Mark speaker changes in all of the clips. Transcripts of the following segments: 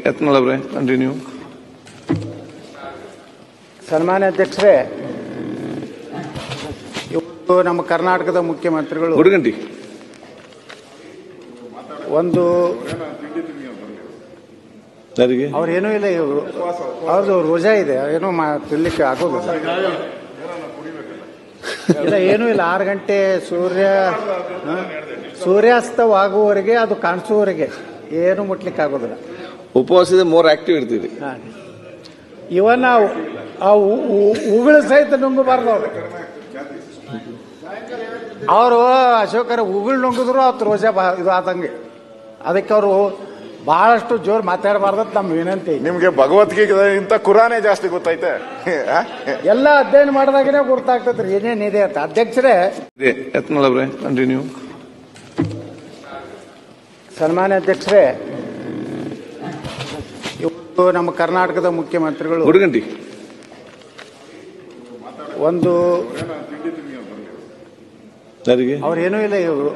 Speaker 1: ಯತ್ನಾಳ್ ಅವರೇ ಕಂಟಿನ್ಯೂ.
Speaker 2: ಸನ್ಮಾನ್ಯ ಅಧ್ಯಕ್ಷರೇ, ಇವತ್ತು ನಮ್ಮ ಕರ್ನಾಟಕದ ಮುಖ್ಯಮಂತ್ರಿಗಳು
Speaker 1: ಗುಡುಗಂಟಿ
Speaker 2: ಒಂದು ಅವ್ರೇನೂ ಇಲ್ಲ, ಇವರು ಅವ್ರದ್ದು ರೋಜಾ ಇದೆ, ಏನೂ ತಿನ್ಲಿಕ್ಕೆ ಆಗೋದಿಲ್ಲ. ಇಲ್ಲ, ಏನೂ ಇಲ್ಲ. 6 ಗಂಟೆ ಸೂರ್ಯಾಸ್ತವಾಗುವವರೆಗೆ, ಅದು ಕಾಣಿಸುವವರೆಗೆ ಏನು ಮುಟ್ಲಿಕ್ಕೆ ಆಗೋದಿಲ್ಲ.
Speaker 1: ಉಪವಾಸದ ಮೋರ್ ಆಕ್ಟಿವ್ ಇರ್ತೀವಿ.
Speaker 2: ಇವನ್ ಉಗುಳು ಸಹಿತ ನುಂಗಬಾರ್ದು ಅವರು ಅಶೋಕರ ಉಗುಳು ನುಂಗಿದ್ರು ಅವ್ರು ರೋಜಾ ಇದು ಆದಂಗೆ. ಅದಕ್ಕೆ ಅವರು ಬಹಳಷ್ಟು ಜೋರ್ ಮಾತಾಡಬಾರ್ದು ನಮ್ಮ ವಿನಂತಿ.
Speaker 3: ನಿಮ್ಗೆ ಭಗವದ್ಗೀತೆ ಇಂತ ಕುರಾನೇ ಜಾಸ್ತಿ ಗೊತ್ತೈತೆ.
Speaker 2: ಎಲ್ಲ ಅಧ್ಯಯನ ಮಾಡಿದಾಗನೇ ಗೊತ್ತಾಗ್ತದ್ರಿ ಏನೇನಿದೆ ಅಂತ. ಅಧ್ಯಕ್ಷರೇ,
Speaker 1: ಯತ್ನಾಳ್ ಅವರೇ ಕಂಟಿನ್ಯೂ.
Speaker 2: ಸನ್ಮಾನ್ಯ ಅಧ್ಯಕ್ಷರೇ, ಇವತ್ತು ನಮ್ಮ ಕರ್ನಾಟಕದ ಮುಖ್ಯಮಂತ್ರಿಗಳು
Speaker 1: ಗುಡುಗಂಟಿ
Speaker 2: ಒಂದು ಅವ್ರೇನೂ ಇಲ್ಲ, ಇವರು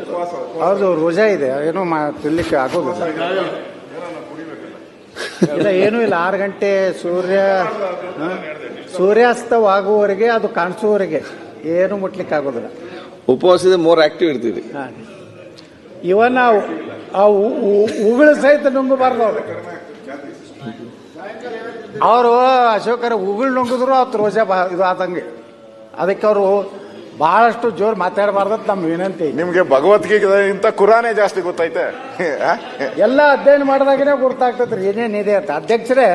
Speaker 2: ಅವ್ರದ್ದು ರೋಜಾ ಇದೆ, ಏನೂ ತಿನ್ಲಿಕ್ಕೆ ಆಗೋದಿಲ್ಲ. ಇಲ್ಲ, ಏನೂ ಇಲ್ಲ. 6 ಗಂಟೆ ಸೂರ್ಯಾಸ್ತವಾಗುವವರೆಗೆ, ಅದು ಕಾಣಿಸುವವರೆಗೆ ಏನು ಮುಟ್ಲಿಕ್ಕೆ ಆಗೋದಿಲ್ಲ.
Speaker 1: ಉಪವಾಸದ ಮೋರ್ ಆಕ್ಟಿವ್ ಇರ್ತೀವಿ.
Speaker 2: ಇವನ್ ಉಗುಳು ಸಹಿತ ನುಂಗಬಾರ್ದು ಅವರು ಅಶೋಕರ ಉಗುಳು ನುಂಗಿದ್ರು ಅವ್ರು ರೋಜಾ ಇದು ಆದಂಗೆ. ಅದಕ್ಕೆ ಅವರು ಬಹಳಷ್ಟು ಜೋರ್ ಮಾತಾಡಬಾರ್ದು ನಮ್ಮ ವಿನಂತಿ.
Speaker 3: ನಿಮ್ಗೆ ಭಗವದ್ಗೀತೆ ಇಂತ ಕುರಾನೇ ಜಾಸ್ತಿ ಗೊತ್ತೈತೆ.
Speaker 2: ಎಲ್ಲ ಅಧ್ಯಯನ ಮಾಡಿದಾಗನೇ ಗೊತ್ತಾಗ್ತದ್ರಿ ಏನೇನಿದೆ ಅಂತ. ಅಧ್ಯಕ್ಷರೇ,